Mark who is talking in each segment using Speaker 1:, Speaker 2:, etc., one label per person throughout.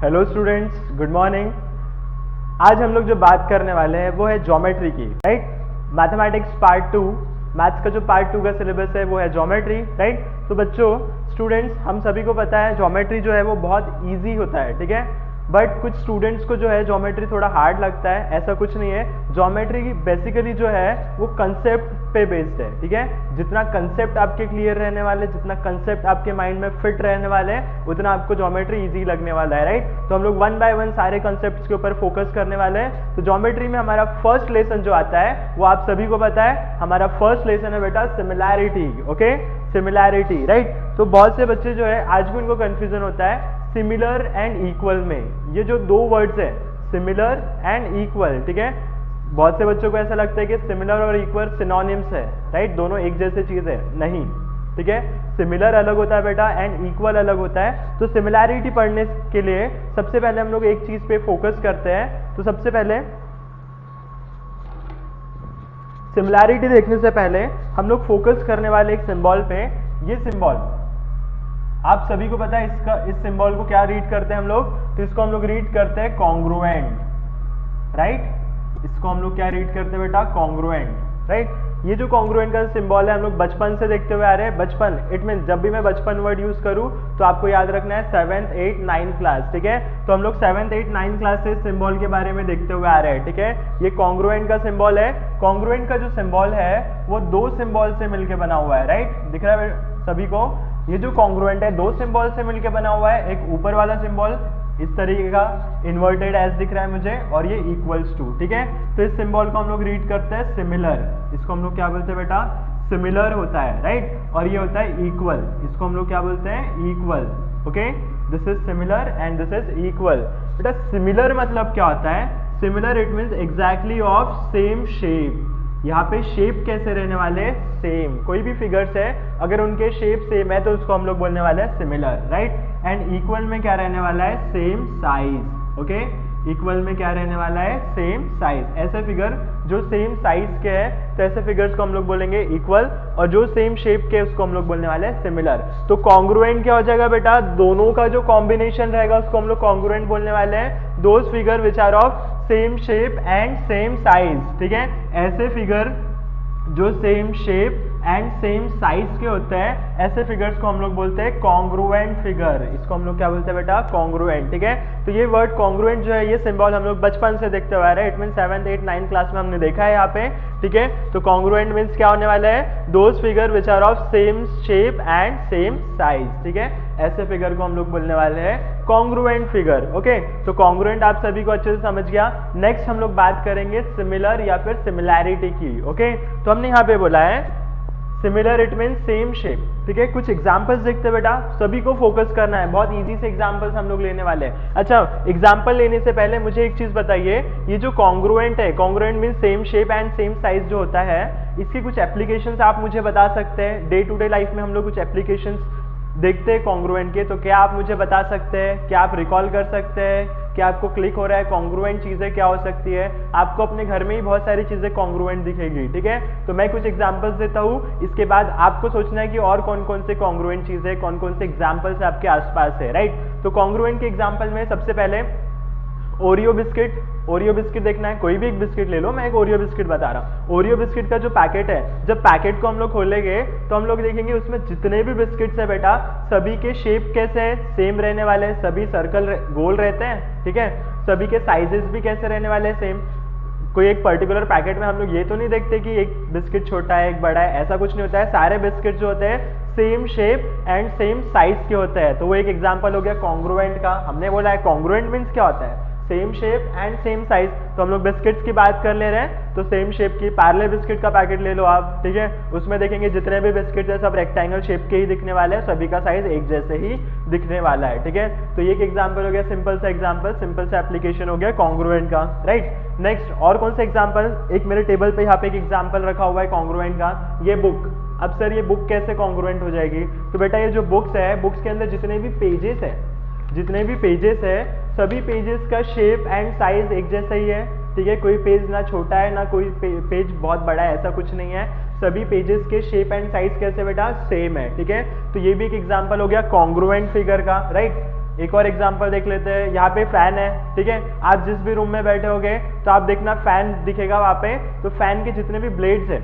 Speaker 1: Hello students, good morning. आज हम लोग जो बात करने वाले हैं वो है ज्योमेट्री की, राइट। मैथमेटिक्स पार्ट 2, मैथ्स का जो पार्ट 2 का सिलेबस है वो है ज्योमेट्री, राइट। तो बच्चों, स्टूडेंट्स, हम सभी को पता है ज्योमेट्री जो है वो बहुत ईजी होता है, ठीक है। बट कुछ स्टूडेंट्स को जो है ज्योमेट्री थोड़ा हार्ड लगता है, ऐसा कुछ नहीं है। ज्योमेट्री बेसिकली जो है वो कंसेप्ट पे बेस्ड है, ठीक है। जितना कंसेप्ट आपके क्लियर रहने वाले, जितना कंसेप्ट आपके माइंड में फिट रहने वाले हैं, उतना आपको ज्योमेट्री इजी लगने वाला है, राइट। तो हम लोग वन बाय वन सारे कंसेप्ट्स के ऊपर फोकस करने वाले हैं। तो ज्योमेट्री में हमारा फर्स्ट लेसन जो आता है वो आप सभी को पता है, हमारा फर्स्ट लेसन है बेटा सिमिलैरिटी, ओके, सिमिलैरिटी, राइट। तो बहुत से बच्चे जो है आज भी उनको कंफ्यूजन होता है सिमिलर एंड इक्वल में। ये जो दो वर्ड्स है सिमिलर एंड इक्वल, ठीक है, बहुत से बच्चों को ऐसा लगता है कि सिमिलर और इक्वल सिनोनिम्स है, राइट, दोनों एक जैसे चीज है। नहीं, ठीक है, सिमिलर अलग होता है बेटा एंड इक्वल अलग होता है। तो सिमिलैरिटी पढ़ने के लिए सबसे पहले हम लोग एक चीज पे फोकस करते हैं। तो सबसे पहले सिमिलैरिटी देखने से पहले हम लोग फोकस करने वाले एक सिंबल पे। ये सिंबल आप सभी को पता है, इसका इस सिंबल को क्या रीड करते हैं हम लोग? तो इसको हम लोग रीड करते हैं कॉन्ग्रुएंट, राइट। इसको हम लोग क्या रीड करते हैं बेटा? Congruent, right. ये जो कॉन्ग्रुएंट का सिंबल है हम लोग बचपन से देखते हुए आ रहे हैं। बचपन इट मीन जब भी मैं बचपन वर्ड यूज करूं तो आपको याद रखना है 7th 8th 9th क्लास, ठीक है। तो हम लोग 7th 8th 9th क्लास से सिंबल के बारे में देखते हुए आ रहे हैं, ठीक है। ये कॉन्ग्रुएंट का सिंबल है। कॉन्ग्रुएंट का जो सिंबल है वो दो सिंबल से मिलकर बना हुआ है, राइट। दिख रहा है सभी को? ये जो कॉन्ग्रुएंट है दो सिंबल से मिलकर बना हुआ है। एक ऊपर वाला सिंबल इस तरीके का इन्वर्टेड एस दिख रहा है मुझे, और ये इक्वल्स टू, ठीक है। तो इस सिंबल को हम लोग रीड करते हैं सिमिलर। इसको हम लोग क्या बोलते हैं बेटा? सिमिलर होता है, राइट। और ये होता है इक्वल, इसको हम लोग क्या बोलते हैं? Equal, okay. This is similar and this is equal. बेटा सिमिलर मतलब क्या होता है? Similar it means exactly of same shape. यहाँ पे शेप कैसे रहने वाले? सेम। कोई भी फिगर्स है अगर उनके शेप सेम है तो उसको हम लोग बोलने वाले हैं सिमिलर, राइट। एंड इक्वल में क्या रहने वाला है? Same size, okay. इक्वल में क्या रहने वाला है? Same size. ऐसे फिगर जो सेम साइज के हैं तो ऐसे फिगर्स को हम लोग बोलेंगे इक्वल, और जो सेम शेप के उसको हम लोग बोलने वाले हैं सिमिलर। तो कॉन्ग्रुएंट क्या हो जाएगा बेटा? दोनों का जो कॉम्बिनेशन रहेगा उसको हम लोग कॉन्ग्रुएंट बोलने वाले हैं। Those figure which are of same shape and same size, ठीक है। ऐसे फिगर जो same shape and same size के होते हैं, ऐसे फिगर्स को हम लोग बोलते हैं कॉन्ग्रुएंट फिगर। इसको हम लोग क्या बोलते हैं बेटा? कॉन्ग्रुएंट, ठीक है। तो ये वर्ड कॉन्ग्रुएंट जो है ये सिंबल हम लोग बचपन से देखते हुए आ रहे हैं। It mean 7th 8th 9th class में हमने देखा है यहाँ पे, ठीक है। तो कॉन्ग्रुएंट मीन्स क्या होने वाला है? Those figure which are of same shape and same size, ठीक है। ऐसे फिगर को हम लोग बोलने वाले हैं कॉन्ग्रुएंट फिगर, ओके। तो कॉन्ग्रुएंट आप सभी को अच्छे से समझ गया। नेक्स्ट हम लोग बात करेंगे सिमिलर या फिर सिमिलैरिटी की, ओके। तो हमने यहाँ पे बोला है similar it mean same shape, ठीक है। कुछ एग्जांपल्स देखते हैं बेटा, सभी को फोकस करना है, बहुत इजी से एग्जांपल्स हम लोग लेने वाले हैं। अच्छा, एग्जांपल लेने से पहले मुझे एक चीज बताइए, ये जो कॉन्ग्रुएंट है, congruent mean same shape and same size जो होता है, इसकी कुछ एप्लीकेशंस आप मुझे बता सकते हैं? डे टू डे लाइफ में हम लोग कुछ एप्लीकेशंस देखते हैं कॉन्ग्रुएंट के, तो क्या आप मुझे बता सकते हैं? क्या आप रिकॉल कर सकते हैं? क्या आपको क्लिक हो रहा है कॉन्ग्रुएंट चीजें क्या हो सकती है? आपको अपने घर में ही बहुत सारी चीजें कॉन्ग्रुएंट दिखेगी, ठीक है। तो मैं कुछ एग्जांपल्स देता हूँ, इसके बाद आपको सोचना है कि और कौन कौन से कॉन्ग्रुएंट चीजें, कौन कौन से एग्जाम्पल्स आपके आसपास है, राइट। तो कॉन्ग्रुएंट के एग्जाम्पल में सबसे पहले ओरियो बिस्किट। ओरियो बिस्किट देखना है, कोई भी एक बिस्किट ले लो, मैं एक ओरियो बिस्किट बता रहा हूँ। ओरियो बिस्किट का जो पैकेट है, जब पैकेट को हम लोग खोलेंगे तो हम लोग देखेंगे उसमें जितने भी बिस्किट्स है बेटा, सभी के शेप कैसे है? सेम रहने वाले हैं, सभी सर्कल गोल रहते हैं, ठीक है। सभी के साइजेस भी कैसे रहने वाले हैं? सेम। कोई एक पर्टिकुलर पैकेट में हम लोग ये तो नहीं देखते कि एक बिस्किट छोटा है एक बड़ा है, ऐसा कुछ नहीं होता है। सारे बिस्किट जो होते हैं same shape and same size के होते हैं। तो वो एक एग्जांपल हो गया कॉन्ग्रुएंट का। हमने बोला है कॉन्ग्रुएंट मीन्स क्या होता है? Same shape and same size. तो हम लोग बिस्किट्स की बात कर ले रहे हैं, तो सेम शेप की पार्ले बिस्किट का पैकेट ले लो आप, ठीक है। उसमें देखेंगे जितने भी बिस्किट है सब रेक्टेंगल शेप के ही दिखने वाले हैं, सभी का साइज एक जैसे ही दिखने वाला है, ठीक है। तो ये एक एग्जांपल हो गया, सिंपल सा एग्जांपल, सिंपल सा एप्लीकेशन हो गया कॉन्ग्रुएंट का, राइट। नेक्स्ट और कौन सा एग्जांपल? एक मेरे टेबल पे यहाँ पे एक एग्जांपल रखा हुआ है कॉन्ग्रुएंट का, ये बुक। अब सर ये बुक कैसे कॉन्ग्रुएंट हो जाएगी? तो बेटा ये जो बुक्स है, बुक्स के अंदर जितने भी पेजेस है, जितने भी पेजेस है, सभी पेजेस का शेप एंड साइज एक जैसा ही है, ठीक है। कोई पेज ना छोटा है ना कोई पेज बहुत बड़ा है, ऐसा कुछ नहीं है। सभी पेजेस के शेप एंड साइज कैसे बेटा? सेम है, ठीक है। तो ये भी एक एग्जांपल हो गया कॉन्ग्रुएंट फिगर का, राइट। एक और एग्जांपल देख लेते हैं। यहाँ पे फैन है, ठीक है, आप जिस भी रूम में बैठे होगे तो आप देखना फैन दिखेगा वहाँ पे। तो फैन के जितने भी ब्लेड्स है,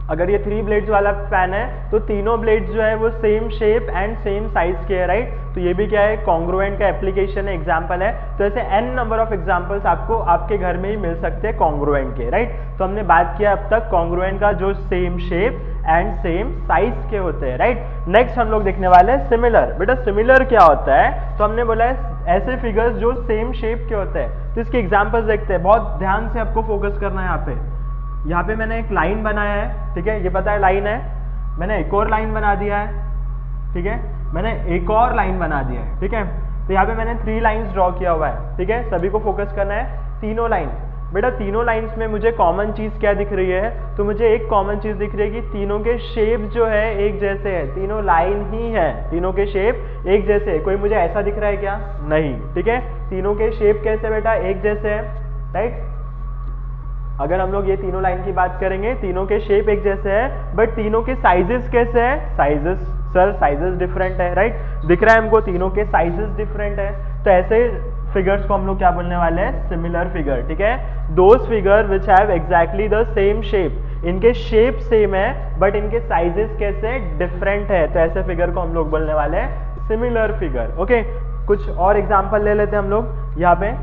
Speaker 1: अगर ये 3 ब्लेड्स वाला फैन है तो तीनों ब्लेड्स जो है वो same shape and same size के है, राइट। तो ये भी क्या है, कॉन्ग्रुएंट का एप्लीकेशन है, एग्जांपल है। तो ऐसे n नंबर ऑफ एग्जांपल्स आपको आपके घर में ही मिल सकते हैं कॉन्ग्रुएंट के, राइट। तो हमने बात किया अब तक कॉन्ग्रुएंट का, जो same shape and same size के होते हैं, राइट। नेक्स्ट हम लोग देखने वाले हैं सिमिलर। बेटा सिमिलर क्या होता है, तो हमने बोला है ऐसे फिगर्स जो सेम शेप के होते हैं। तो इसके एग्जाम्पल्स देखते हैं, बहुत ध्यान से आपको फोकस करना है। यहाँ पे मैंने एक लाइन बनाया है, ठीक है, ये पता है लाइन है, मैंने एक और लाइन बना दिया है, ठीक है, मैंने एक और लाइन बना दिया है, ठीक है। तो यहाँ पे मैंने 3 लाइंस ड्रॉ किया हुआ है, ठीक है। सभी को फोकस करना है, तीनों लाइन। बेटा तीनों लाइंस में मुझे कॉमन चीज क्या दिख रही है, तो मुझे एक कॉमन चीज दिख रही है कि तीनों के शेप जो है एक जैसे है, तीनों लाइन ही है, तीनों के शेप एक जैसे है। कोई मुझे ऐसा दिख रहा है क्या, नहीं, ठीक है। तीनों के शेप कैसे बेटा, एक जैसे है, राइट। अगर हम लोग ये तीनों लाइन की बात करेंगे, तीनों के शेप एक जैसे है, बट तीनों के साइजेस कैसे है, साइजेस सर साइजेस डिफरेंट है, राइट। दिख रहा है हमको तीनों के साइजेस डिफरेंट है। तो ऐसे फिगर्स को हम लोग क्या बोलने वाले हैं, सिमिलर फिगर, ठीक है। Those figure which have exactly the same shape, इनके शेप सेम है बट इनके साइजेस कैसे डिफरेंट है, तो ऐसे फिगर को हम लोग बोलने वाले हैं सिमिलर फिगर, ओके। कुछ और एग्जांपल ले लेते हैं हम लोग यहाँ पे।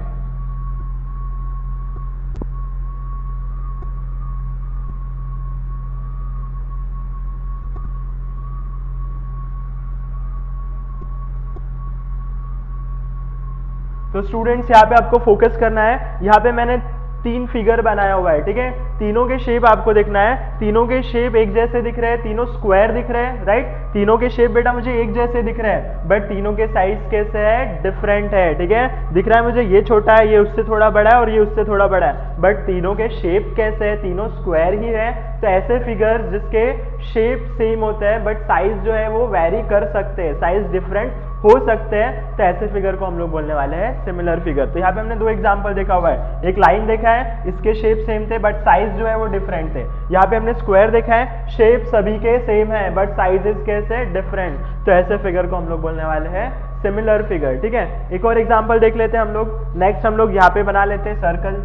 Speaker 1: तो स्टूडेंट्स यहाँ पे आपको फोकस करना है, यहाँ पे मैंने 3 फिगर बनाया हुआ है, ठीक है। तीनों के शेप आपको देखना है, तीनों के शेप एक जैसे दिख रहे हैं, तीनों स्क्वायर दिख रहे हैं, राइट। तीनों के शेप बेटा मुझे एक जैसे दिख रहे हैं, बट तीनों के साइज कैसे है, डिफरेंट है, ठीक है। दिख रहा है मुझे ये छोटा है, ये उससे थोड़ा बड़ा है और ये उससे थोड़ा बड़ा है, बट तीनों के शेप कैसे है, तीनों स्क्वायर ही है। तो ऐसे फिगर जिसके शेप सेम होते हैं बट साइज जो है वो वेरी कर सकते हैं, साइज डिफरेंट हो सकते हैं, तो ऐसे फिगर को हम लोग बोलने वाले हैं सिमिलर फिगर। तो यहाँ पे हमने 2 एग्जांपल देखा हुआ है, एक लाइन देखा है, इसके शेप सेम थे बट साइज जो है वो डिफरेंट थे। यहाँ पे हमने स्क्वायर देखा है, शेप सभी के सेम है बट साइजेस कैसे डिफरेंट, तो ऐसे फिगर को हम लोग बोलने वाले हैं सिमिलर फिगर, ठीक है। एक और एग्जाम्पल देख लेते हैं हम लोग। नेक्स्ट हम लोग यहाँ पे बना लेते हैं सर्कल।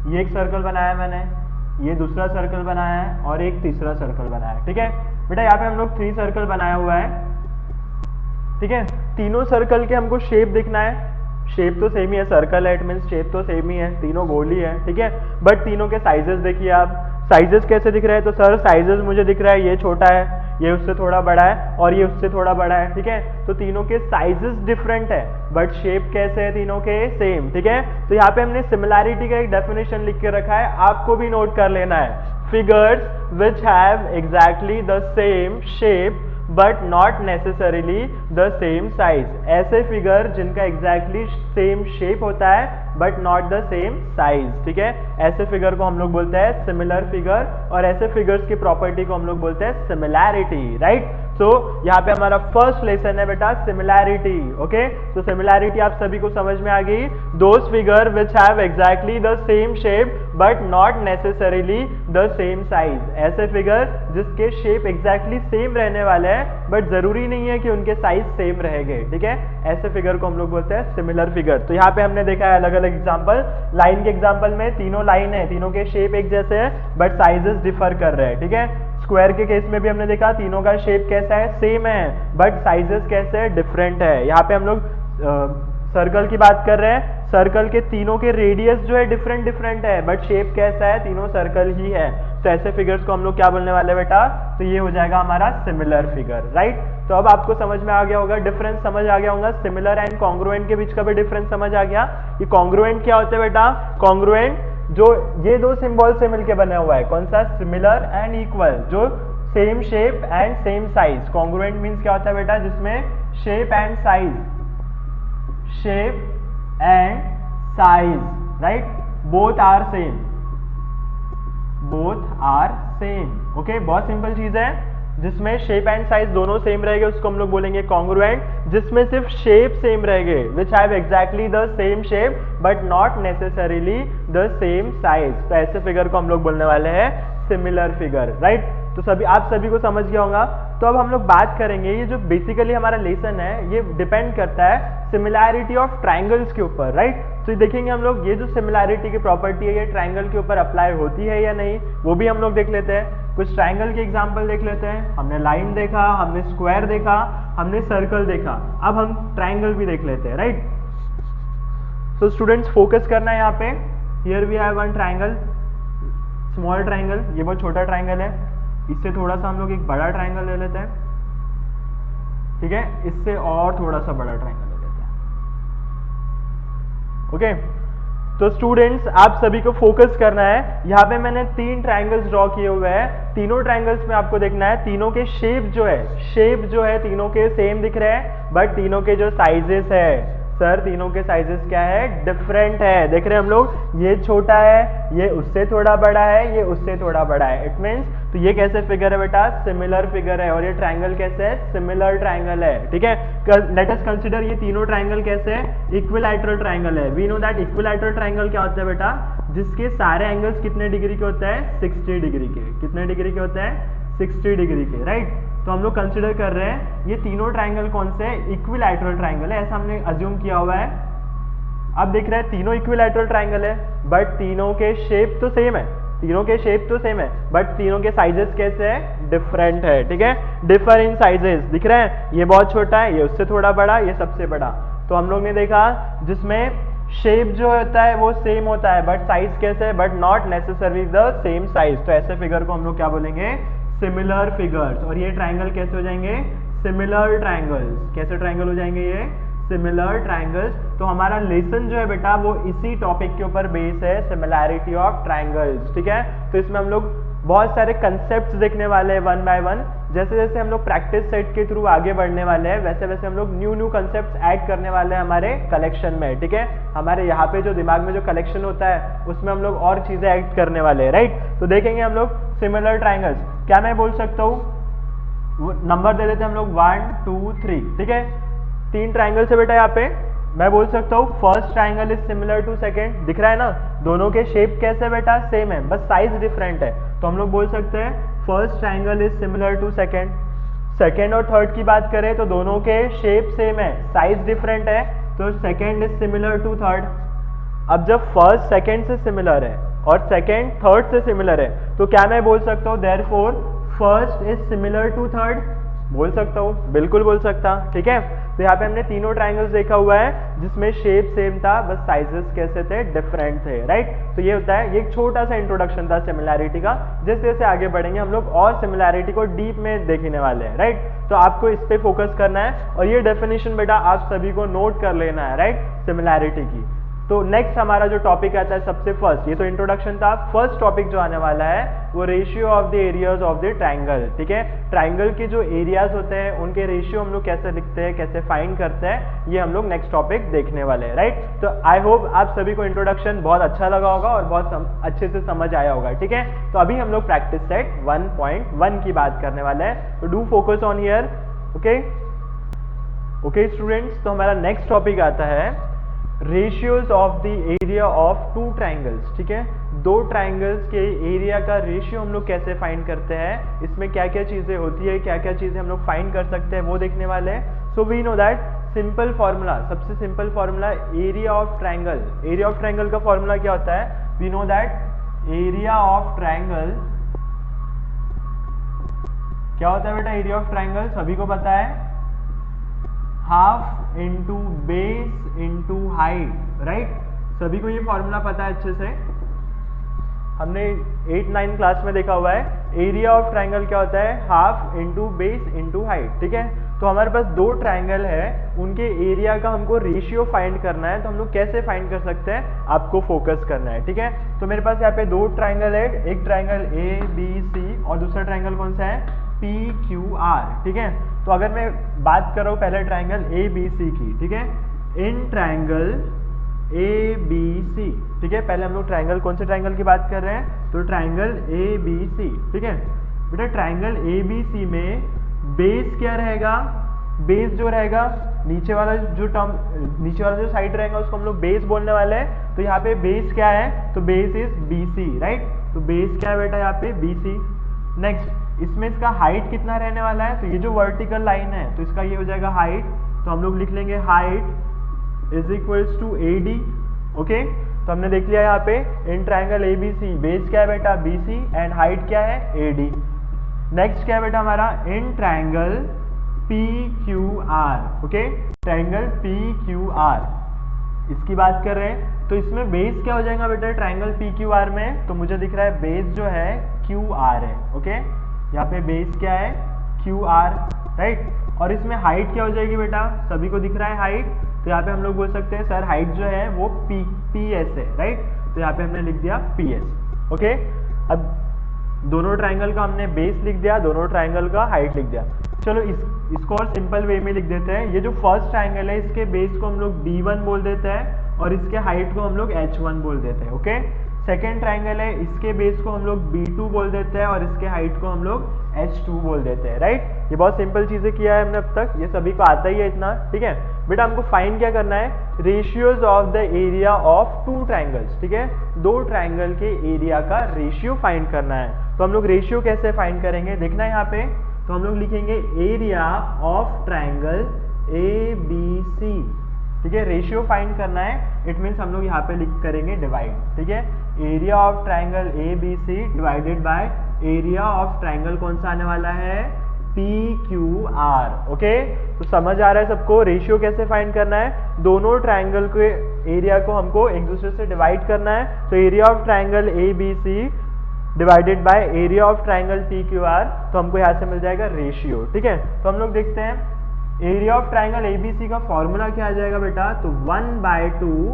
Speaker 1: ये एक सर्कल बनाया मैंने, ये दूसरा सर्कल बनाया है और एक तीसरा सर्कल बनाया है, ठीक है। बेटा यहाँ पे हम लोग 3 सर्कल बनाया हुआ है, ठीक है। तीनों सर्कल के हमको शेप दिखना है, शेप तो सेम ही है, सर्कल है, इट मींस शेप तो सेम ही है, तीनों गोल ही है, ठीक है। बट तीनों के साइजेस देखिए आप, साइजेस कैसे दिख रहे हैं, तो सर साइजेस मुझे दिख रहा है ये छोटा है, ये उससे थोड़ा बड़ा है और ये उससे थोड़ा बड़ा है, ठीक है। तो तीनों के साइजेस डिफरेंट है बट शेप कैसे है, तीनों के सेम, ठीक है। तो यहाँ पे हमने सिमिलैरिटी का एक डेफिनेशन लिख के रखा है, आपको भी नोट कर लेना है। Figures which have exactly the same shape but not necessarily the same size, ऐसे फिगर जिनका एग्जैक्टली सेम शेप होता है but not the same size, ठीक है। ऐसे फिगर को हम लोग बोलते हैं सिमिलर फिगर, और ऐसे फिगर्स की प्रॉपर्टी को हम लोग बोलते हैं सिमिलैरिटी, राइट। तो यहाँ पे हमारा फर्स्ट लेसन है बेटा सिमिलैरिटी, ओके। तो सिमिलैरिटी आप सभी को समझ में आ गई। Those figure which have exactly the same shape but not necessarily the same size, ऐसे फिगर जिसके शेप एग्जैक्टली सेम रहने वाले हैं बट जरूरी नहीं है कि उनके साइज सेम रहेंगे, ठीक है। ऐसे फिगर को हम लोग बोलते हैं सिमिलर फिगर। तो यहाँ पे हमने देखा है अलग अलग एग्जाम्पल। लाइन के एग्जाम्पल में तीनों लाइन है, तीनों के शेप एक जैसे है बट साइजेस डिफर कर रहे हैं, ठीक है। स्क्वायर के केस में भी हमने देखा तीनों का शेप कैसा है, सेम है बट साइजेस कैसे है, डिफरेंट है। यहाँ पे हम लोग सर्कल की बात कर रहे हैं, सर्कल के तीनों के रेडियस जो है डिफरेंट है बट शेप कैसा है, तीनों सर्कल ही है। तो ऐसे फिगर्स को हम लोग क्या बोलने वाले बेटा, तो ये हो जाएगा हमारा सिमिलर फिगर, राइट। तो अब आपको समझ में आ गया होगा, डिफरेंस समझ आ गया होगा, सिमिलर एंड कॉन्ग्रुएंट के बीच का भी डिफरेंस समझ आ गया कि कॉन्ग्रुएंट क्या होता है बेटा। कॉन्ग्रुएंट जो ये 2 सिंबल से मिलकर बना हुआ है, कौन सा, सिमिलर एंड इक्वल, जो same shape and same size. Congruent means क्या होता है बेटा, जिसमें shape and size, shape and size, right, both are same, both are same, okay. बहुत सिंपल चीज है, जिसमें शेप एंड साइज दोनों सेम रहेंगे उसको हम लोग बोलेंगे कॉन्ग्रुएंट। जिसमें सिर्फ शेप सेम रहेंगे, which have exactly the same shape but not necessarily the same size, तो ऐसे फिगर को हम लोग बोलने वाले हैं सिमिलर फिगर, राइट। तो आप सभी को समझ गया होगा तो अब हम लोग बात करेंगे, ये जो बेसिकली हमारा लेसन है ये डिपेंड करता है सिमिलैरिटी ऑफ ट्राइंगल्स के ऊपर, राइट। तो देखेंगे हम लोग ये जो सिमिलैरिटी की प्रॉपर्टी है ये ट्राइंगल के ऊपर अप्लाई होती है या नहीं, वो भी हम लोग देख लेते हैं। कुछ ट्राइंगल के एग्जांपल देख लेते हैं। हमने लाइन देखा, हमने स्क्वायर देखा, हमने सर्कल देखा, अब हम ट्राइंगल भी देख लेते हैं, राइट। तो स्टूडेंट्स फोकस करना है यहाँ पे। Here we have one triangle, small triangle, ये बहुत छोटा ट्राइंगल है। इससे थोड़ा सा हम लोग एक बड़ा ट्राइंगल ले लेते हैं, ठीक है। इससे और थोड़ा सा बड़ा ट्राइंगल ले लेते हैं, ओके। तो स्टूडेंट्स आप सभी को फोकस करना है। यहाँ पे मैंने 3 ट्राइंगल्स ड्रॉ किए हुए हैं। तीनों ट्राइंगल्स में आपको देखना है तीनों के शेप जो है तीनों के सेम दिख रहे हैं, बट तीनों के जो साइजेस है सर, तीनों के साइजेस क्या है, डिफरेंट है। देख रहे हैं हम लोग, ये छोटा है, ये उससे थोड़ा बड़ा है, ये उससे थोड़ा बड़ा है। इट मीन्स तो ये कैसे फिगर है बेटा, सिमिलर फिगर है। और ये ट्राइंगल कैसे है, सिमिलर ट्राइंगल है, ठीक है। लेट अस कंसीडर ये तीनों ट्राइंगल कैसे है, इक्विलैटरल ट्राइंगल है। We know that equilateral triangle क्या होता है बेटा, जिसके सारे एंगल्स कितने डिग्री के होते हैं, 60 डिग्री के। कितने डिग्री के होते हैं, 60 डिग्री के, राइट। तो हम लोग कंसिडर कर रहे हैं ये तीनों ट्राइंगल कौन से, इक्विलैटरल ट्राइंगल है, ऐसा हमने अज्यूम किया हुआ है। अब देख रहे हैं तीनों इक्विलैटरल ट्राइंगल है, बट तीनों के शेप तो सेम है, तीनों के शेप तो सेम है, बट तीनों के साइजेस कैसे है, डिफरेंट है, ठीक है। डिफर इन साइजेस, दिख रहे हैं, ये बहुत छोटा है, ये उससे थोड़ा बड़ा, ये सबसे बड़ा। तो हम लोग ने देखा जिसमें शेप जो होता है वो सेम होता है, बट साइज कैसे है, but not necessary the same size. तो ऐसे फिगर को हम लोग क्या बोलेंगे, सिमिलर फिगर्स। और ये ट्राइंगल कैसे हो जाएंगे, सिमिलर ट्राइंगल्स। कैसे ट्राइंगल हो जाएंगे ये, सिमिलर ट्राइंगल्स। तो हमारा लेसन जो है बेटा वो इसी टॉपिक के ऊपर बेस है, सिमिलैरिटी ऑफ ट्राइंगल्स, ठीक है। तो इसमें हम लोग बहुत सारे कंसेप्ट्स देखने वाले हैं वन बाय वन। जैसे जैसे हम लोग प्रैक्टिस सेट के थ्रू आगे बढ़ने वाले हैं, वैसे वैसे हम लोग न्यू कंसेप्ट्स ऐड करने वाले हैं हमारे कलेक्शन में, ठीक है। हमारे यहाँ पे जो दिमाग में जो कलेक्शन होता है उसमें हम लोग और चीजें ऐड करने वाले हैं, राइट। तो देखेंगे हम लोग सिमिलर ट्राइंगल्स। क्या मैं बोल सकता हूँ, नंबर दे देते हैं हम लोग 1 2 3, ठीक है। 3 ट्राइंगल से बेटा यहाँ पे मैं बोल सकता हूँ first triangle is similar to second, दिख रहा है ना। दोनों के शेप कैसे बेटा, सेम है, बस साइज डिफरेंट है। तो हम लोग बोल सकते हैं first triangle is similar to second. Second और थर्ड की बात करें तो दोनों के शेप सेम है, साइज डिफरेंट है, तो second is similar to third. अब जब फर्स्ट सेकेंड से सिमिलर है और सेकेंड थर्ड से सिमिलर है, तो क्या मैं बोल सकता हूँ therefore first is similar to third, बोल सकता हूँ, बिल्कुल बोल सकता, ठीक है। तो यहाँ पे हमने तीनों ट्राइंगल्स देखा हुआ है जिसमें शेप सेम था, बस साइजेस कैसे थे, डिफरेंट थे, राइट। तो ये होता है, ये एक छोटा सा इंट्रोडक्शन था सिमिलैरिटी का। जैसे जैसे आगे बढ़ेंगे हम लोग और सिमिलैरिटी को डीप में देखने वाले हैं, राइट। तो आपको इस पे फोकस करना है और ये डेफिनेशन बेटा आप सभी को नोट कर लेना है, राइट, सिमिलैरिटी की। तो नेक्स्ट हमारा जो टॉपिक आता है सबसे फर्स्ट, ये तो इंट्रोडक्शन था, फर्स्ट टॉपिक जो आने वाला है वो ratio of the areas of the triangle, ठीक है। ट्राइंगल के जो एरियाज होते हैं उनके रेशियो हम लोग कैसे लिखते हैं, कैसे फाइंड करते हैं, ये हम लोग नेक्स्ट टॉपिक देखने वाले हैं, राइट। तो आई होप आप सभी को इंट्रोडक्शन बहुत अच्छा लगा होगा और बहुत अच्छे से समझ आया होगा, ठीक है। तो अभी हम लोग प्रैक्टिस सेट 1.1 की बात करने वाले हैं, तो do focus on here, okay okay students. तो हमारा नेक्स्ट टॉपिक आता है ratios of the area of 2 triangles, ठीक है। 2 ट्राइंगल्स के एरिया का रेशियो हम लोग कैसे फाइंड करते हैं, इसमें क्या क्या चीजें होती है, क्या क्या चीजें हम लोग फाइंड कर सकते हैं, वो देखने वाले हैं। So we know that simple formula, सबसे simple formula area of triangle. Area of triangle का फॉर्मूला क्या होता है, we know that area of triangle क्या होता है बेटा, एरिया ऑफ ट्राइंगल सभी को पता है, half into base into height, right. सभी को ये फॉर्मूला पता है अच्छे से, हमने 8-9 क्लास में देखा हुआ है। एरिया ऑफ ट्राइंगल क्या होता है, half into base into height, ठीक है। तो हमारे पास 2 ट्राइंगल है, उनके एरिया का हमको रेशियो फाइंड करना है। तो हम लोग कैसे फाइंड कर सकते हैं, आपको फोकस करना है, ठीक है। तो मेरे पास यहाँ पे 2 ट्राइंगल है, एक ट्राइंगल ABC और दूसरा ट्राइंगल कौन सा है, PQR, ठीक है। तो अगर मैं बात कर रहा हूँ पहले ट्राइंगल ABC की, ठीक है, इन ट्राइंगल ABC, ठीक है। पहले हम लोग ट्राइंगल, कौन से ट्राइंगल की बात कर रहे हैं, तो ट्राइंगल ABC, ठीक है। बेटा ट्राइंगल ABC में बेस क्या रहेगा, बेस जो रहेगा नीचे वाला जो टर्म, नीचे वाला जो साइड रहेगा उसको हम लोग बेस बोलने वाले हैं। तो यहाँ पे बेस क्या है, तो बेस इज BC, राइट। तो बेस क्या है बेटा यहाँ पे, BC। नेक्स्ट इसमें इसका हाइट कितना रहने वाला है, तो ये जो वर्टिकल लाइन है तो इसका ये हो जाएगा हाइट, तो हम लोग लिख लेंगे height is equals to A D. Okay, तो हमने देख लिया यहाँ पे in triangle A B C base क्या है बेटा बी सी एंड हाइट क्या है ए डी। नेक्स्ट क्या है बेटा हमारा in triangle P Q R. Okay, triangle P Q are इसकी बात कर रहे हैं, तो इसमें बेस क्या हो जाएगा बेटा ट्राइंगल पी क्यू आर में, तो मुझे दिख रहा है बेस जो है क्यू आर है। ओके, यहाँ पे बेस क्या है क्यू आर, राइट। और इसमें हाइट क्या हो जाएगी बेटा, सभी को दिख रहा है हाइट, तो यहाँ पे हम लोग बोल सकते हैं सर हाइट जो है वो पी एस है, राइट। तो यहाँ पे हमने लिख दिया पी एस। ओके, अब दोनों ट्राइंगल का हमने बेस लिख दिया, दोनों ट्राइंगल का हाइट लिख दिया। चलो इसको और सिंपल वे में लिख देते हैं। ये जो फर्स्ट ट्राइंगल है इसके बेस को हम लोग B1 बोल देते हैं और इसके हाइट को हम लोग H1 बोल देते हैं। ओके, सेकेंड ट्राइंगल है इसके बेस को हम लोग B2 बोल देते हैं और इसके हाइट को हम लोग H2 बोल देते हैं, राइट। ये बहुत सिंपल चीजें किया है हमने अब तक, ये सभी को आता ही है इतना, ठीक है बेटा। हमको फाइंड क्या करना है, ratios of the area of two triangles, ठीक है। दो ट्राइंगल के एरिया का रेशियो फाइंड करना है। तो हम लोग रेशियो कैसे फाइंड करेंगे देखना है यहाँ पे, तो हम लोग लिखेंगे area of triangle A B C, ठीक है। रेशियो फाइंड करना है, इट मीन्स हम लोग यहाँ पे लिख करेंगे डिवाइड, ठीक है। Area of triangle A B C divided by area of triangle कौन सा आने वाला है पी क्यू आर। ओके, तो समझ आ रहा है सबको रेशियो कैसे फाइंड करना है, दोनों ट्राइंगल के एरिया को हमको एक दूसरे से डिवाइड करना है। तो area of triangle A B C divided by area of triangle P Q R, तो हमको यहाँ से मिल जाएगा रेशियो, ठीक है। तो हम लोग देखते हैं एरिया ऑफ ट्राइंगल एबीसी का फॉर्मूला क्या आ जाएगा बेटा, तो 1/2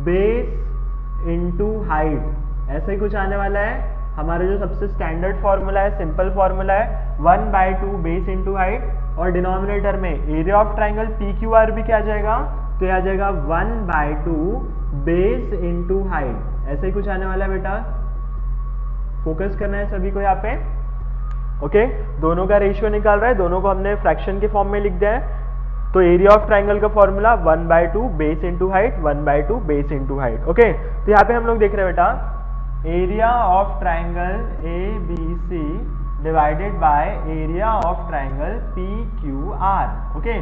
Speaker 1: बेस इंटू हाइट, ऐसा ही कुछ आने वाला है। हमारा जो सबसे स्टैंडर्ड फॉर्मूला है, सिंपल फॉर्मूला है 1/2 बेस इंटू हाइट, और डिनोमिनेटर में area of triangle P Q are भी क्या आ जाएगा, तो यह आ जाएगा 1/2 बेस इंटू हाइट, ऐसा ही कुछ आने वाला है बेटा। फोकस करना है सभी को यहाँ पे। ओके, दोनों का रेशियो निकाल रहा है, दोनों को हमने फ्रैक्शन के फॉर्म में लिख दिया है। तो एरिया ऑफ ट्राइंगल का formula 1/2 base into height, 1/2 base into height. Okay, तो यहाँ पे हम लोग देख रहे हैं बेटा area of triangle A B C divided by area of triangle P Q R. Okay,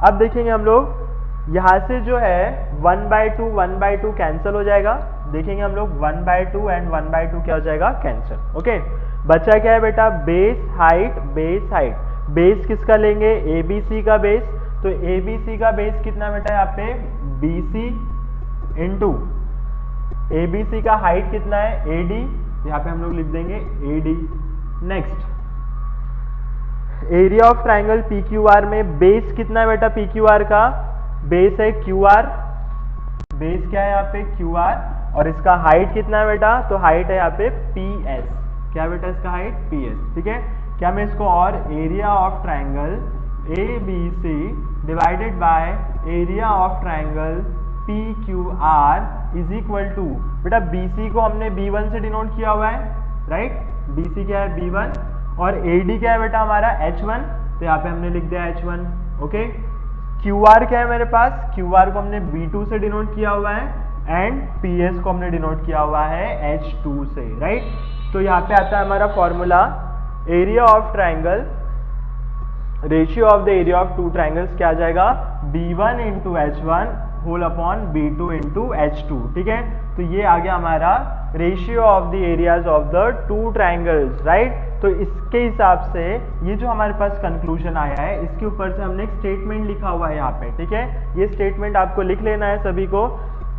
Speaker 1: अब देखेंगे हम लोग यहाँ से जो है 1/2 कैंसिल हो जाएगा, देखेंगे हम लोग 1/2 एंड 1/2 क्या हो जाएगा कैंसिल। ओके, बचा क्या है बेटा base height, base height, base किसका लेंगे एबीसी का बेस, तो एबीसी का बेस कितना बेटा यहाँ पे बीसी इंटू एबीसी का हाइट कितना है एडी, यहाँ पे हम लोग लिख देंगे AD. Next area of triangle P Q R में बेस कितना है बेटा पी क्यू आर का, बेस है क्यू आर, बेस क्या है यहाँ पे क्यू आर, और इसका हाइट कितना है बेटा, तो हाइट है यहाँ पे पी एस, क्या बेटा इसका हाइट पी एस, ठीक है। क्या मैं इसको और area of triangle A B C divided by area of triangle P Q R is equal to, बेटा बी सी को हमने B1 से डिनोट किया हुआ है, राइट। बी सी क्या है B1 और AD क्या है बेटा हमारा H1, तो यहाँ पे हमने लिख दिया H1। ओके, QR क्या है मेरे पास, QR को हमने B2 से डिनोट किया हुआ है एंड PS को हमने डिनोट किया हुआ है H2 से, राइट। तो यहाँ पे आता है हमारा formula area of triangle, ratio of the area of two triangles क्या आ जाएगा B1 into H1 whole upon B2 into H2, ठीक है। तो ये आ गया हमारा ratio of the areas of the two triangles, right. तो इसके हिसाब से ये जो हमारे पास कंक्लूजन आया है, इसके ऊपर से हमने एक स्टेटमेंट लिखा हुआ है यहाँ पे, ठीक है। ये स्टेटमेंट आपको लिख लेना है सभी को,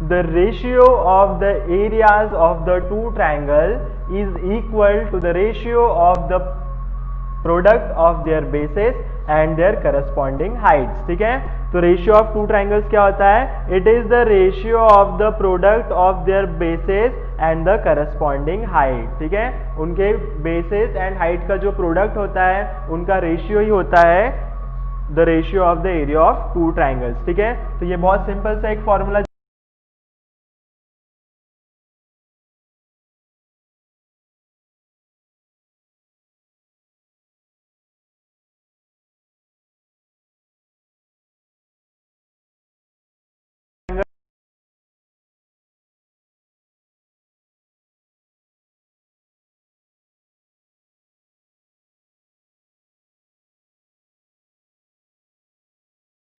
Speaker 1: the ratio of the areas of the two triangle is equal to the ratio of the product of their bases and their corresponding heights, ठीक है। तो रेशियो ऑफ टू ट्राइंगल्स क्या होता है, it is the ratio of the product of their bases and the corresponding height, ठीक है। उनके bases and height का जो प्रोडक्ट होता है उनका रेशियो ही होता है the ratio of the area of two triangles, ठीक है। तो ये बहुत सिंपल सा एक फॉर्मूला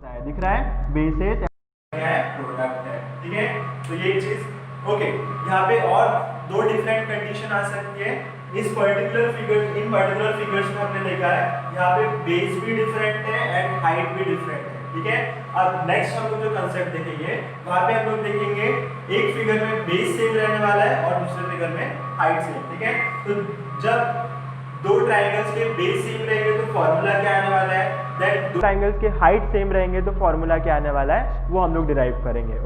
Speaker 1: दिख रहा है बेसिस है प्रोडक्ट है, ठीक है। तो ये चीज ओके। यहाँ पे और दो डिफरेंट कंडीशन आ सकती है इन पर्टिकुलर फिगर्स में हमने देखा है यहाँ पे बेस भी डिफरेंट है एंड हाइट भी डिफरेंट है, ठीक है। अब नेक्स्ट हम लोग जो कंसेप्ट देखेंगे वहां पे हम लोग देखेंगे एक फिगर में बेस सेम रहने वाला है और दूसरे फिगर में हाइट सेम, ठीक है। तो जब दो ट्रायंगल्स के बेस सेम रहेंगे तो फॉर्मूला क्या आने वाला है, दैट दो ट्रायंगल्स के हाइट सेम रहेंगे तो फॉर्मूला क्या आने वाला है वो हम लोग डिराइव करेंगे।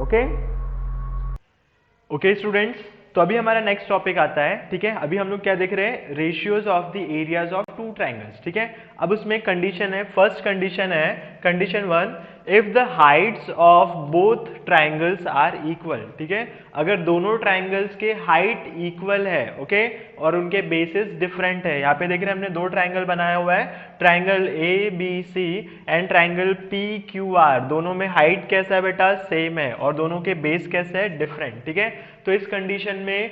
Speaker 1: ओके स्टूडेंट्स, तो अभी हमारा नेक्स्ट टॉपिक आता है, ठीक है। अभी हम लोग क्या देख रहे हैं, ratios of the areas of two triangles, ठीक है। अब उसमें एक कंडीशन है, फर्स्ट कंडीशन है condition 1, if the heights of both triangles are equal, ठीक है। अगर दोनों ट्रायंगल्स के हाइट इक्वल है, ओके, और उनके बेसिस डिफरेंट है। यहाँ पे देख रहे हैं हमने दो ट्रायंगल बनाया हुआ है, triangle A B C and triangle P Q R, दोनों में हाइट कैसा है बेटा, सेम है, और दोनों के बेस कैसे है, डिफरेंट, ठीक है। तो इस कंडीशन में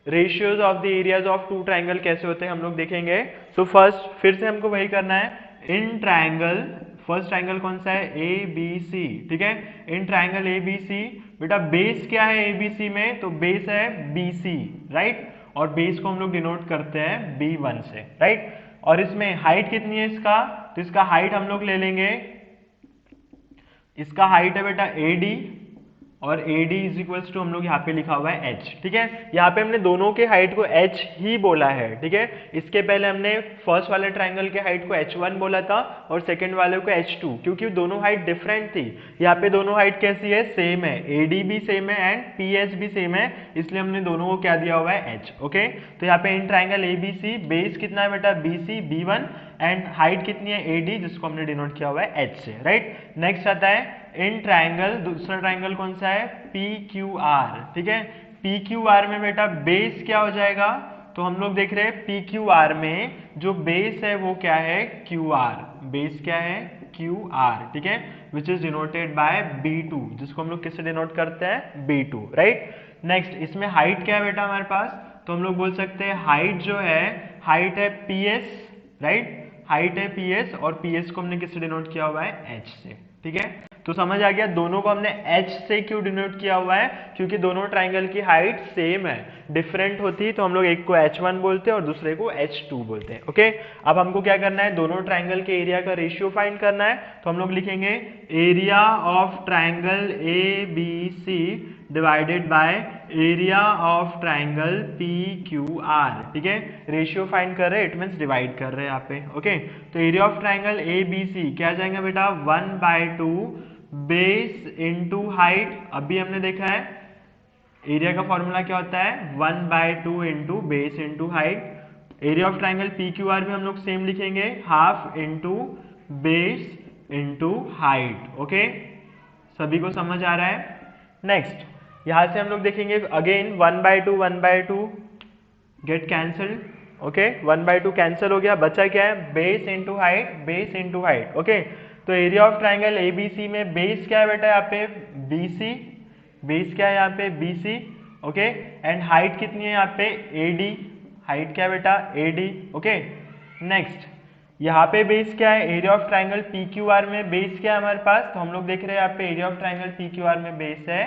Speaker 1: ratios of the areas of two triangle कैसे होते हैं हम लोग देखेंगे। सो फर्स्ट फिर से हमको वही करना है, इन ट्रायंगल, फर्स्ट ट्रायंगल कौन सा है, ए बी सी, ठीक है। इन ट्रायंगल ए बी सी, बेटा बेस क्या है ए बी सी में, तो बेस है बी सी, राइट, और बेस को हम लोग डिनोट करते हैं B1 से, राइट। और इसमें हाइट कितनी है इसका, तो इसका हाइट हम लोग ले लेंगे, इसका हाइट है बेटा AD, और AD इज इक्वल्स टू हम लोग यहाँ पे लिखा हुआ है H, ठीक है। यहाँ पे हमने दोनों के हाइट को H ही बोला है, ठीक है। इसके पहले हमने फर्स्ट वाले ट्रायंगल के हाइट को H1 बोला था और सेकंड वाले को H2, क्योंकि दोनों हाइट डिफरेंट थी। यहाँ पे दोनों हाइट कैसी है, सेम है, AD भी सेम है एंड PS भी सेम है, इसलिए हमने दोनों को क्या दिया हुआ है, H, ओके। तो यहाँ पे इन ट्रायंगल ABC बेस कितना है बेटा, BC B1 एंड हाइट कितनी है AD, जिसको हमने डिनोट किया हुआ है H से, राइट। नेक्स्ट आता है इन ट्रायंगल, दूसरा ट्रायंगल कौन सा है, PQR, ठीक है। PQR में बेटा बेस क्या हो जाएगा, तो हम लोग देख रहे हैं PQR में जो बेस है वो क्या है, QR, बेस क्या है, QR, ठीक है, which is denoted by B2, जिसको हम लोग किससे डिनोट करते हैं, B2, राइट। नेक्स्ट इसमें हाइट क्या है बेटा हमारे पास, तो हम लोग बोल सकते हैं हाइट जो है, हाइट है PS, राइट, हाइट है PS, और PS को हमने किससे डिनोट किया हुआ है, H से, ठीक है। तो समझ आ गया दोनों को हमने H से क्यों डिनोट किया हुआ है, क्योंकि दोनों ट्रायंगल की हाइट सेम है, डिफरेंट होती तो हम लोग एक को H1 बोलते हैं और दूसरे को H2 बोलते हैं, ओके। अब हमको क्या करना है, दोनों ट्रायंगल के एरिया का रेशियो फाइंड करना है, तो हम लोग लिखेंगे area of triangle ABC divided by area of triangle PQR, ठीक है। रेशियो फाइंड कर रहे हैं, इट मींस डिवाइड कर रहे हैं यहाँ पे, ओके। तो एरिया ऑफ ट्रायंगल ABC क्या जाएगा बेटा, 1/2 बेस इंटू हाइट। अभी हमने देखा है एरिया का फॉर्मूला क्या होता है, 1/2 into base into height. Area of triangle PQR भी हम लोग सेम लिखेंगे, half into base into height, okay. सभी को समझ आ रहा है। नेक्स्ट यहां से हम लोग देखेंगे again 1/2 get cancelled, okay, 1/2 cancel हो गया, बचा क्या है, base into height, base into height, okay. तो एरिया ऑफ ट्रायंगल ABC में बेस क्या है बेटा, यहाँ पे BC, बेस क्या है यहाँ पे BC, ओके, एंड हाइट कितनी है यहाँ पे AD, हाइट क्या है बेटा AD, ओके। नेक्स्ट यहाँ पे बेस क्या है, एरिया ऑफ ट्रायंगल PQR में बेस क्या है हमारे पास, तो हम लोग देख रहे हैं यहाँ पे एरिया ऑफ ट्रायंगल PQR में बेस है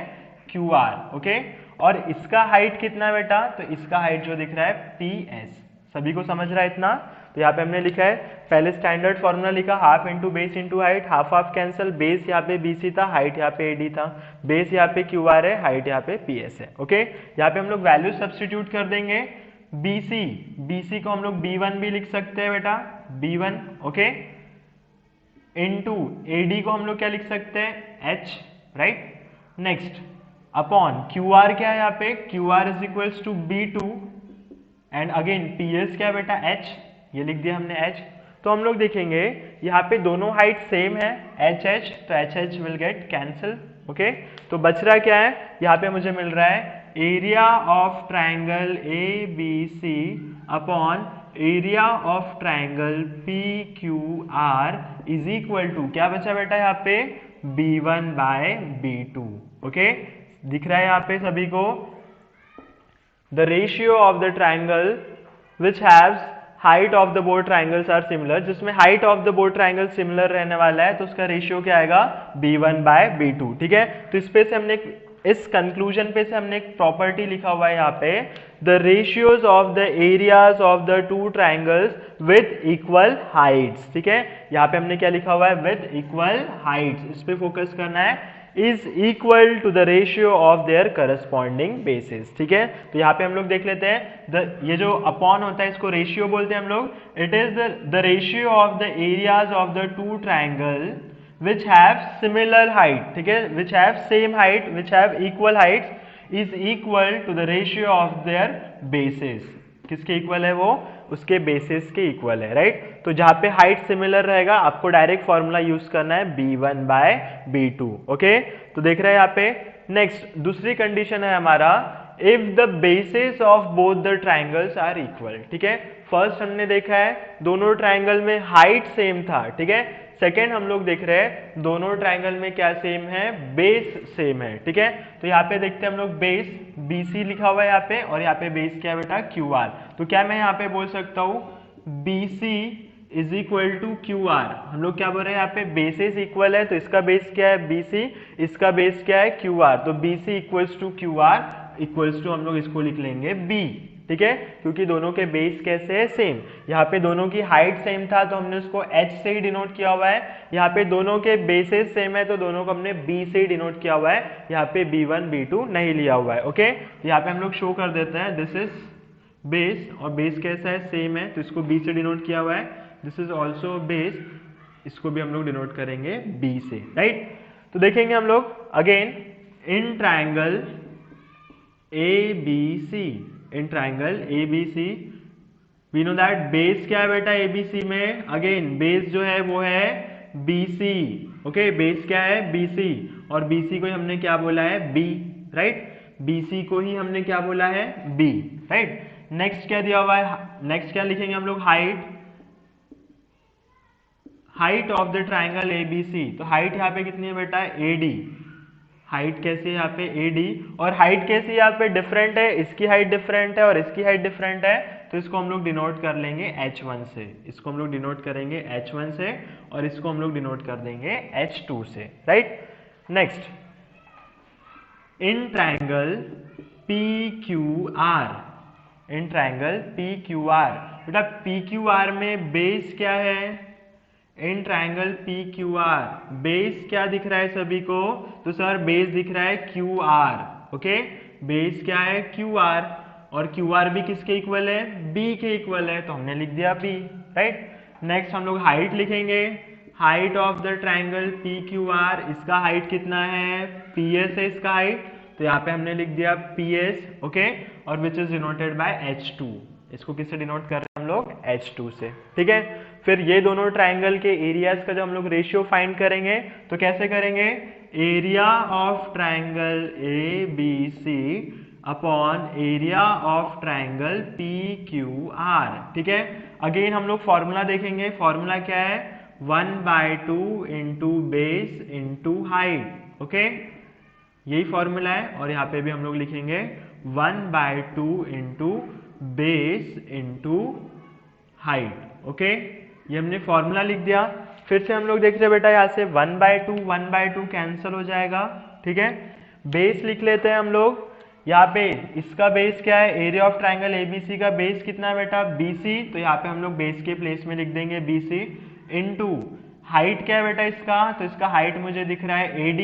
Speaker 1: QR, ओके। और इसका हाइट कितना है बेटा, तो इसका हाइट जो दिख रहा है PS। सभी को समझ रहा है इतना। तो यहाँ पे हमने लिखा है, पहले स्टैंडर्ड फॉर्मूला लिखा, half into base into height, half half cancel, base यहाँ पे BC था, हाइट यहाँ पे AD था, बेस यहाँ पे QR है, हाइट यहाँ पे PS है, ओके। यहाँ पे हम लोग वैल्यू सब्सटीट्यूट कर देंगे, BC को हम लोग B1 भी लिख सकते हैं बेटा, B1, ओके, इंटू AD को हम लोग क्या लिख सकते हैं, H, right. Next upon QR क्या है यहाँ पे, QR is equals to B2 and again PS क्या है बेटा H, ये लिख दिया हमने H। तो हम लोग देखेंगे यहाँ पे दोनों हाइट सेम है HH, तो HH will get cancel, okay. तो बच रहा क्या है, यहाँ पे मुझे मिल रहा है area of triangle ABC upon area of triangle PQR is equal to क्या बचा बेटा यहाँ पे, B1/B2, ओके। दिख रहा है यहाँ पे सभी को, the ratio of the triangle which has height of the both triangles are similar, जिसमें height of the both triangle similar रहने वाला है तो उसका रेशियो क्या आएगा b1/b2। ठीक है, तो इस पे से हमने इस कंक्लूजन पे से हमने एक प्रॉपर्टी लिखा हुआ है यहाँ पे, the ratios of the areas of the two triangles with equal Heights. ठीक है, यहाँ पे हमने क्या लिखा हुआ है, विद इक्वल हाइट्स, इस पे फोकस करना है, is equal to the ratio of their corresponding basis. ठीक है, तो यहाँ पे हम लोग देख लेते हैं, ये जो अपॉन होता है इसको रेशियो बोलते हैं हम लोग, it is the ratio of the areas of the two triangle which have similar height, ठीक है, which have same height, which have equal heights is equal to the ratio of their bases। किसके equal है वो, उसके basis के equal है, right. तो जहां पे हाइट सिमिलर रहेगा आपको डायरेक्ट फॉर्मूला यूज करना है b1/b2। ओके, तो देख रहे हैं यहाँ पे। नेक्स्ट दूसरी कंडीशन है हमारा, if the basis of both the triangles are equal. ठीक है, फर्स्ट हमने देखा है दोनों ट्राइंगल में हाइट सेम था। ठीक है, सेकेंड हम लोग देख रहे हैं दोनों ट्राइंगल में क्या सेम है, बेस सेम है। ठीक है, तो यहाँ पे देखते हैं हम लोग, बेस BC लिखा हुआ है यहाँ पे, और यहाँ पे बेस क्या है बेटा, QR। तो क्या मैं यहाँ पे बोल सकता हूँ BC is equal to QR। हम लोग क्या बोल रहे हैं यहाँ पे, बेसिस इक्वल है तो इसका बेस क्या है BC, इसका बेस क्या है QR, तो BC equals to QR equals to हम लोग इसको लिख लेंगे B। ठीक है, क्योंकि दोनों के बेस कैसे है, सेम। यहाँ पे दोनों की हाइट सेम था तो हमने उसको H से ही डिनोट किया हुआ है। यहाँ पे दोनों के बेसेस सेम है तो दोनों को हमने B से ही डिनोट किया हुआ है, यहाँ पे B1 B2 नहीं लिया हुआ है। ओके, यहाँ पे हम लोग शो कर देते हैं, दिस इज बेस, और बेस कैसा है, सेम है तो इसको B से डिनोट किया हुआ है। दिस इज ऑल्सो बेस, इसको भी हम लोग डिनोट करेंगे B से, राइट। तो देखेंगे हम लोग again, in triangle ABC, in triangle ABC we know that base क्या है बेटा ABC में, अगेन बेस जो है वो है BC। ओके, बेस क्या है BC, और BC को ही हमने क्या बोला है B, राइट। BC को ही हमने क्या बोला है B, राइट। नेक्स्ट क्या दिया हुआ है, नेक्स्ट क्या लिखेंगे हम लोग, height of the triangle ABC। तो हाइट यहाँ पे कितनी है बेटा, AD। हाइट कैसी है यहाँ पे, AD, और हाइट कैसी है यहाँ पे, डिफरेंट है, इसकी हाइट डिफरेंट है और इसकी हाइट डिफरेंट है, तो इसको हम लोग डिनोट कर लेंगे H1 से, इसको हम लोग डिनोट करेंगे H1 से, और इसको हम लोग डिनोट कर देंगे H2 से, right. Next, in triangle PQR, in triangle PQR, बेटा PQR में बेस क्या है, इन ट्राइंगल PQR बेस क्या दिख रहा है सभी को, तो सर बेस दिख रहा है QR। ओके, बेस क्या है QR, और QR भी किसके इक्वल है, B के इक्वल है, तो हमने लिख दिया B, राइट। नेक्स्ट हम लोग हाइट लिखेंगे, height of the triangle PQR, इसका हाइट कितना है, PS है इसका हाइट, तो यहाँ पे हमने लिख दिया PS। ओके, और which is denoted by H2, इसको किससे डिनोट कर रहे हैं हम लोग, H2 से। ठीक है, फिर ये दोनों ट्राइंगल के एरियाज का जब हम लोग रेशियो फाइंड करेंगे तो कैसे करेंगे, area of triangle ABC upon area of triangle PQR। ठीक है, अगेन हम लोग फॉर्मूला देखेंगे, फॉर्मूला क्या है, 1/2 into base into height. Okay, यही फॉर्मूला है, और यहाँ पे भी हम लोग लिखेंगे 1/2 into base into height. Okay, ये हमने फॉर्मूला लिख दिया। फिर से हम लोग देख रहे हैं बेटा, यहाँ से 1/2 कैंसिल हो जाएगा। ठीक है, बेस लिख लेते हैं हम लोग, यहाँ पे इसका बेस क्या है, एरिया ऑफ ट्राइंगल ABC का बेस कितना है बेटा, BC, तो यहाँ पे हम लोग बेस के प्लेस में लिख देंगे BC, इनटू हाइट क्या है बेटा इसका, तो इसका हाइट मुझे दिख रहा है AD,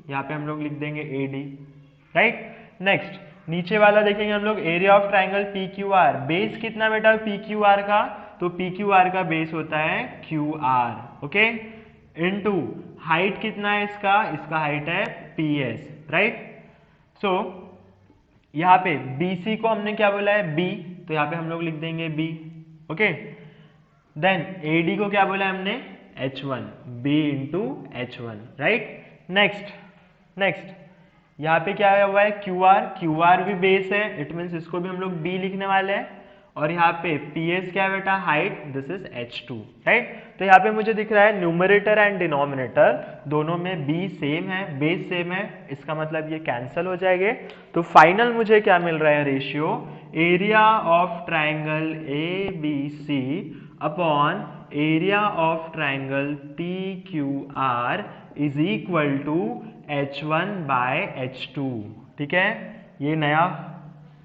Speaker 1: यहाँ पे हम लोग लिख देंगे AD, राइट। नेक्स्ट नीचे वाला देखेंगे हम लोग, area of triangle PQR, base कितना बेटा PQR का, तो PQR का बेस होता है QR। ओके, इनटू हाइट कितना है इसका, इसका हाइट है PS, राइट। सो यहाँ पे BC को हमने क्या बोला है B, तो यहाँ पे हम लोग लिख देंगे B। ओके, देन AD को क्या बोला है हमने H1, B into H1, right. Next यहाँ पे क्या हुआ है QR भी बेस है, इट मीन्स इसको भी हम लोग B लिखने वाले हैं, और यहाँ पे PS क्या है बेटा, height, this is H2, right. तो यहाँ पे मुझे दिख रहा है न्यूमरेटर एंड डिनोमिनेटर दोनों में B सेम है, बेस सेम है, इसका मतलब ये कैंसिल हो जाएंगे। तो फाइनल मुझे क्या मिल रहा है, ratio area of triangle ABC upon area of triangle PQR is equal to H1 by H2, ठीक है। ये नया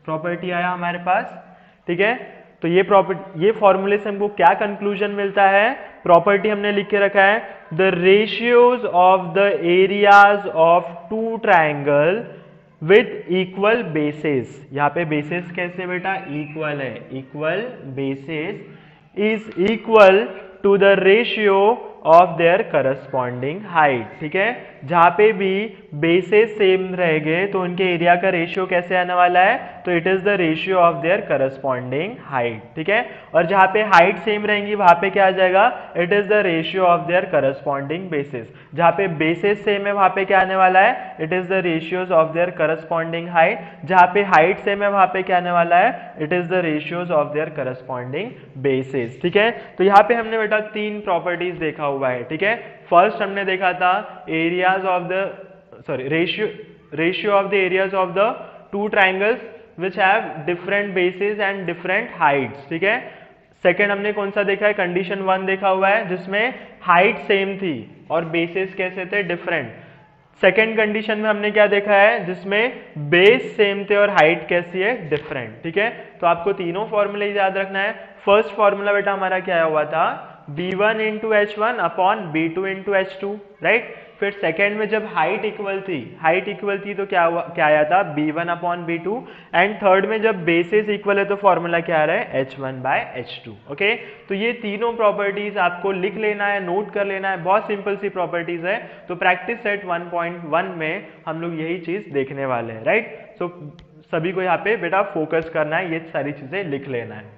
Speaker 1: प्रॉपर्टी आया हमारे पास, ठीक है। तो ये फॉर्मूले से हमको क्या कंक्लूजन मिलता है, प्रॉपर्टी हमने लिख के रखा है, the ratios of the areas of two triangle with equal basis. यहाँ पे बेसिस कैसे बेटा, इक्वल है, equal basis is equal to the ratio of their corresponding height, ठीक है। जहां पे भी बेसिस सेम रहेंगे तो उनके एरिया का रेशियो कैसे आने वाला है, तो it is the ratio of their corresponding height, ठीक है। और जहां पे हाइट सेम रहेंगी वहां पे क्या आ जाएगा, it is the ratio of their corresponding basis. जहां पे बेसिस सेम है वहां पे क्या आने वाला है, it is the ratios of their corresponding height. जहां पे हाइट सेम है वहां पे क्या आने वाला है, it is the ratios of their corresponding basis, ठीक है। तो यहाँ पे हमने बेटा तीन प्रॉपर्टीज देखा हुआ है, ठीक है। फर्स्ट हमने देखा था areas of the ratio of the areas of the two triangles which have different basis and different Heights, ठीक है। सेकेंड हमने कौन सा देखा है, कंडीशन 1 देखा हुआ है जिसमें हाइट सेम थी और बेसिस कैसे थे, डिफरेंट। सेकेंड कंडीशन में हमने क्या देखा है, जिसमें बेस सेम थे और हाइट कैसी है, डिफरेंट, ठीक है। तो आपको तीनों फॉर्मूले याद रखना है। फर्स्ट फॉर्मूला बेटा हमारा क्या हुआ था, B1 into H1 upon B2 into H2, right. फिर सेकेंड में जब हाइट इक्वल थी तो क्या आया था, B1 upon B2। And third में जब बेसिस इक्वल है तो फॉर्मूला क्या आ रहा है, H1 बाय H2, ओके। तो ये तीनों प्रॉपर्टीज आपको लिख लेना है, नोट कर लेना है, बहुत सिंपल सी प्रॉपर्टीज है। तो प्रैक्टिस सेट 1.1 में हम लोग यही चीज देखने वाले हैं, राइट। सो सभी को यहाँ पे बेटा फोकस करना है, ये सारी चीजें लिख लेना है।